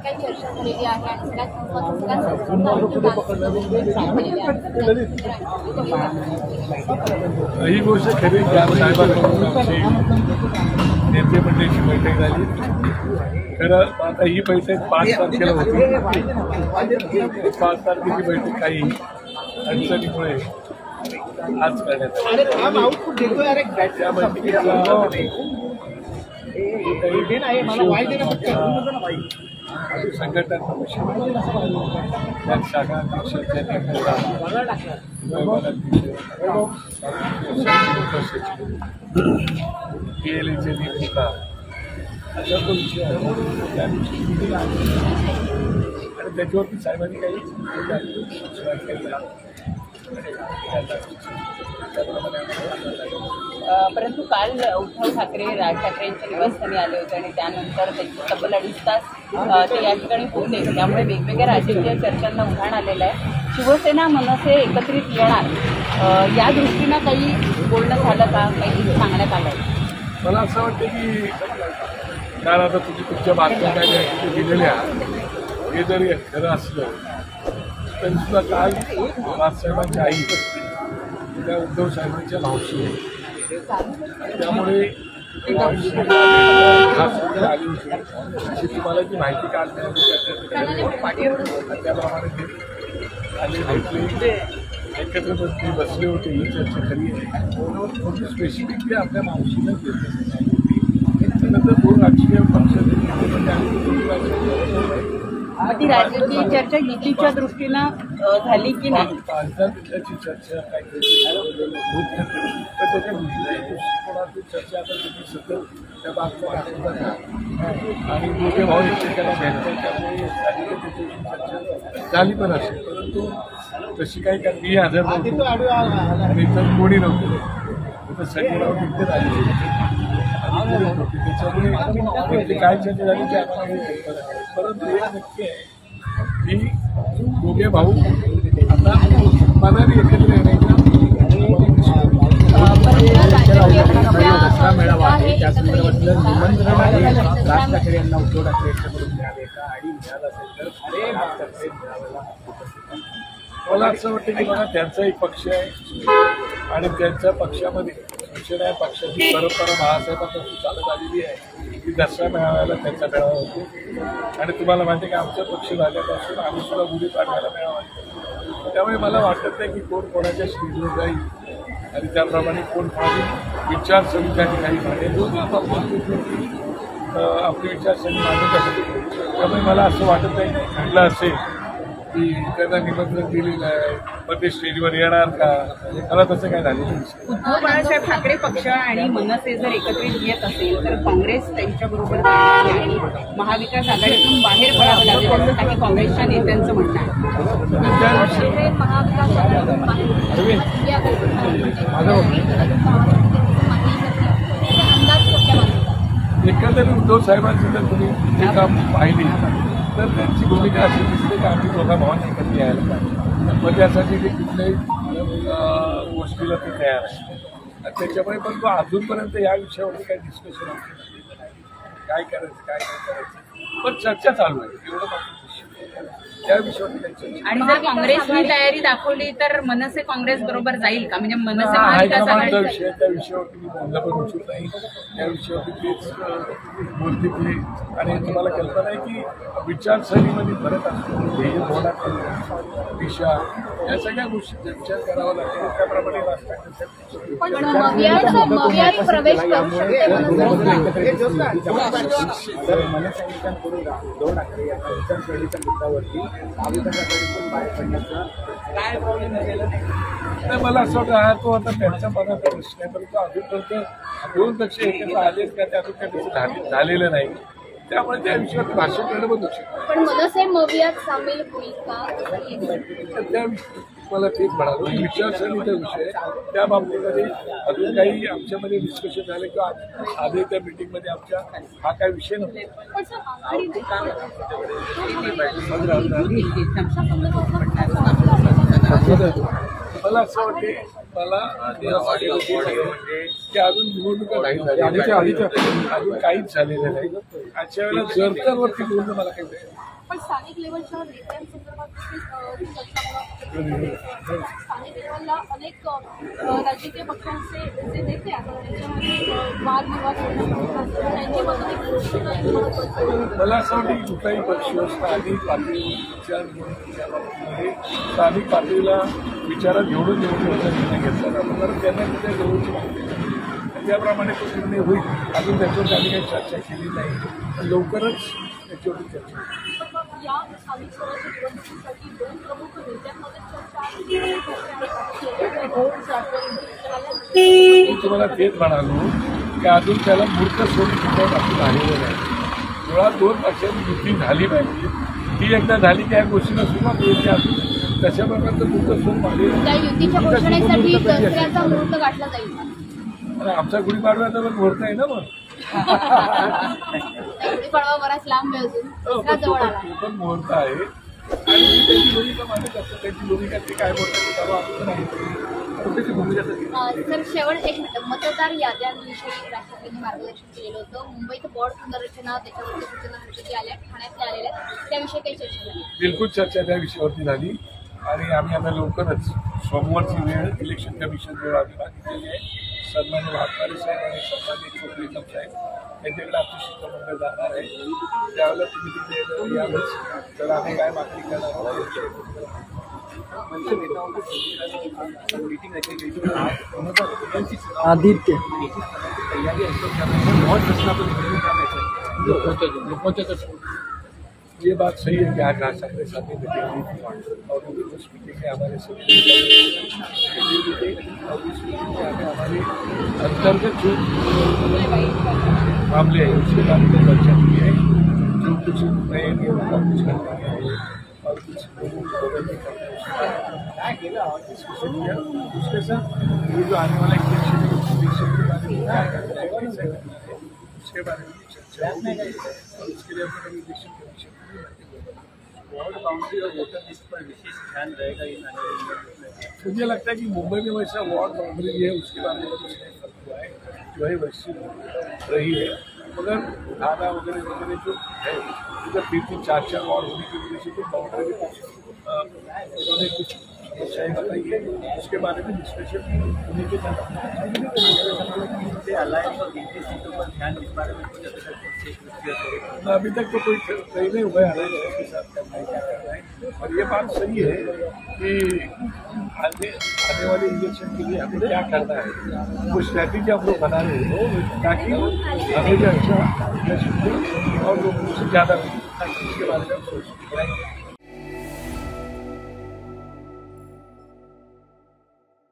काही चर्चा झालेली आहे आणि सगळ्यात ही गोष्ट खरी साहेबांची नेते मंडळीची बैठक झाली. खरं आता ही बैठक 5 तारखेला होती. 5 तारखेची बैठक काही अडचणीमुळे आज करण्यात आली. त्या बैठकीचा संघटना शाखा PLAचे नेमका असा तो विषय आहे. आणि त्याच्यावरती साहेबांनी काही सूचना केल्या. परंतु काल उद्धव ठाकरे राज ठाकरेंच्या निवासस्थानी आले होते आणि त्यानंतर त्यांचे तब्बल 2.5 तास ते या ठिकाणी होते. त्यामुळे वेगवेगळ्या राजकीय चर्चांना उधाण आलेलं आहे. शिवसेना मनसे एकत्रित येणार या दृष्टीनं काही बोलणं झालं का, काही सांगण्यात आलं? मला असं वाटतं की काल आता तुम्ही तुमच्या बातम्या काय दिलेल्या हे जरी खरं असलं तरी सुद्धा काल राजसाहेबांच्या आई त्या उद्धव साहेबांच्या मावशी आहे. त्यामुळे आली होती अशी तुम्हाला जी माहिती काल त्याप्रमाणे ते आले भेटले एकत्र बसले होते. ही चर्चा खरी आहे. स्पेसिफिकली आपल्या मावशीला त्यानंतर 2 राजकीय पक्षाचे ती राजकीय चर्चा युतीच्या दृष्टीनं झाली की नाही? त्याची चर्चा काहीतरी होत नाही. तर त्याच्या दृष्टिकोनातली चर्चा आता तुम्ही सतत त्या बाबतीत आणि दोघे भाऊ एकमेकांना भेटतात. त्यामुळे त्याची चर्चा झाली पण असेल, परंतु तशी काही मी हजर नव्हतो आणि इतर कोणी नव्हतं. तर सगळीराव तिथे आली त्याच्यामुळे काय चर्चा झाली की आपण परंतु एक नक्की आहे की दोघे भाऊ आता मनाने एकत्र येण्याच्या दसरा मेळावा आहे त्या संदर्भातलं निमंत्रण आहे राज ठाकरे यांना उद्धव ठाकरे यांच्याकडून मिळाले का आणि मिळालं असेल तर राज ठाकरे मिळालेला मला असं वाटतं की बघा त्यांचा एक पक्ष आहे आणि त्यांच्या पक्षामध्ये शिवसेना या पक्षाची परंपरा बाळासाहेबांपासून चालत आलेली आहे की दसरा मेळाव्याला त्यांचा मेळावा होतो. आणि तुम्हाला माहिती आहे की आमचा पक्ष झाल्यापासून आम्ही सुद्धा गुढीपाडव्याला मेळावा होतो. त्यामुळे मला वाटत नाही की कोण कोणाच्या स्टेजवर जाईल आणि त्याप्रमाणे कोण कोणाची विचारसरणी त्या ठिकाणी मांडेल. आपली विचारसरणी मांडत असते. त्यामुळे मला असं वाटत नाही घडलं असेल की त्यांना निमंत्रण दिलेलं आहे पण ते स्टेजवर येणार का, मला तसं काय झालेलं नाही. उद्धव बाळासाहेब ठाकरे पक्ष आणि मनसे जर एकत्रित येत असेल तर काँग्रेस त्यांच्याबरोबर आणि महाविकास आघाडीतून बाहेर पडावं लागेल असं काही काँग्रेसच्या नेत्यांचं म्हणणं आहे. एकंदरीत उद्धव साहेबांची जर तुम्ही भूमिका पाहिली तर त्यांची भूमिका अशी दिसते की आम्ही दोघा भावांना एकत्र यायला पाहिजे. मग त्यासाठी ते कुठल्याही गोष्टीला ते तयार असते. त्याच्यामुळे पण तो अजूनपर्यंत या विषयावरती काही डिस्कशन काय करायचं काय नाही करायचं पण चर्चा चालू आहे. एवढं मात्र त्या विषयावरती काही चर्चा. आणि जर काँग्रेसने तयारी दाखवली तर मनसे काँग्रेस बरोबर जाईल का? म्हणजे मनसे हायकमांडचा विषय त्या विषयावरती मी बोलणं पण उचित नाही. त्या विषयावरती तेच बोलते ते. आणि तुम्हाला कल्पना आहे की विचारसरणीमध्ये फरक असतो, ध्येय धोरणात दिशा या सगळ्या गोष्टी विचार करावा लागतो. त्याप्रमाणे प्रवेश करू शकते मनसैनिकांकडून उद्धव ठाकरे यांना विचारसरणीच्या मुद्द्यावरती महाविकास आघाडीतून बाहेर पडण्याचं काय प्रॉब्लेम झालेला नाही. मला असं वाटतं हा तो आता त्यांच्या मनाचा प्रश्न आहे. परंतु अजूनपर्यंत 2 पक्ष एकत्र आलेच का ते अजून काही झालेलं नाही. त्यामुळे त्या विषयावर भाषण करणं बंद होऊ शकतं. पण मनसे मवियात सामील होईल का? त्या मला तेच म्हणालो विचारसरणीचा विषय त्या बाबतीमध्ये अजून काही आमच्यामध्ये डिस्कशन झालं किंवा आधी त्या मिटिंगमध्ये आमच्या हा काही विषय नव्हता. मला असं वाटते मला की अजून निवडणुका नाही झाल्या, अजून काहीच झालेलं नाही. अशा वेळेला जरवरती बोलणं मला काही नाही. पण स्थानिक लेवलच्या नेत्यांसंदर्भात देखील चर्चा स्थानिक लेवलला अनेक राजकीय पक्षांचे जे नेते आहेत त्यांच्यामध्ये वादविवाद त्यांची मतं देखील मला असं वाटतं की कुठलाही पक्ष स्थानिक पातळीच्या निवडणुकीच्या बाबतीमध्ये स्थानिक पातळीला विचारात घेऊन निर्णय घेतला जातो, कारण त्यांना कुठे जवळची माहिती आहे. त्याप्रमाणे तो निर्णय होईल. अजून त्याच्यावर आम्ही काही चर्चा केली नाही, पण लवकरच त्याच्यावरती चर्चा होईल. या स्थानिक स्वराज्य निवडणुकीसाठी दोन प्रमुख नेत्यांमध्ये मी तुम्हाला तेच म्हणालो की अजून त्याला मूर्ख स्वरूप आपण झालेलं नाही. मुळात दोन पक्षांची युती झाली पाहिजे. ती एकदा झाली की या गोष्टीला सुरुवात होईल की अजून तशा प्रकारचं मूर्ख स्वरूप आलेलं त्या युतीच्या घोषणेसाठी दसऱ्याचा मुहूर्त गाठला जाईल. आणि आमचा गुढीपाडव्याचा पण मुहूर्त आहे ना. मग गुढीपाडवा बराच लांब आहे अजून, दसरा जवळ आला. तो पण मुहूर्त आहे आणि मी त्यांची भूमिका मानत असतो. त्यांची भूमिका ते काय बोलतात त्याला आमचं नाही. त्याची भूमिका सर शेवट एक मिनिट, मतदार याद्यांविषयी राष्ट्रपतींनी मार्गदर्शन केलेलं होतं. मुंबईत बोर्ड पुनर्रचना त्याच्यावरती सूचना हरकती आल्या, ठाण्यातल्या आलेल्या त्याविषयी काही चर्चा झाली? बिलकुल चर्चा त्या विषयावरती झाली आणि आम्ही आता लवकरच सोमवारची वेळ इलेक्शन कमिशन वेळ आम्ही मागितलेली आहे. सन्मान्य वाघमारे साहेब आणि सन्मान्य चौधरी साहेब त्यांच्याकडे आमचं शिष्टमंडळ जाणार आहे. त्यावेळेला तुम्ही तिथे यावंच. तर आम्ही काय मागणी करणार आदित्य ये बात सही है कि आज राज ठाकरे साहब ने मीटिंग ली थी और उस मीटिंग में हमारे सभी और उस मीटिंग में हमारे अंतर्गत जो मामले हैं उसके बारे में चर्चा की है. जो कुछ नए नियमों का कुछ करना है और कुछ लोगों को बदलने का डिस्कशन किया. उसके साथ ये जो आने वाला इलेक्शन के बारे में उसके बारे में चर्चा और उसके लिए अपने इलेक्शन कमीशन वार्ड बाउंड्री और वोटर लिस्ट पर विशेष ध्यान रहेगा इन आने वाले. मुझे लगता है कि मुंबई में वैसा वार्ड बाउंड्री है उसके बारे में कुछ नहीं फर्क हुआ है, जो है वैसी रही है. मगर थाना वगैरह वगैरह जो है उधर 3-4 वार्ड होने की वजह से तो बाउंड्री में उन्होंने कुछ समस्याएं बताई है. उसके बारे में डिस्कशन होने के अलायंस और गिनती सीटों पर ध्यान इस बारे में कुछ अभी तक तो कोई तय नहीं हुआ है के साथ करना है क्या करना है. और ये बात सही है कि आने वाले इलेक्शन के लिए हमें क्या करना है, वो स्ट्रैटेजी हम लोग बना रहे हैं ताकि हमें भी अच्छा इलेक्शन और लोगों से ज़्यादा उसके बारे में सोच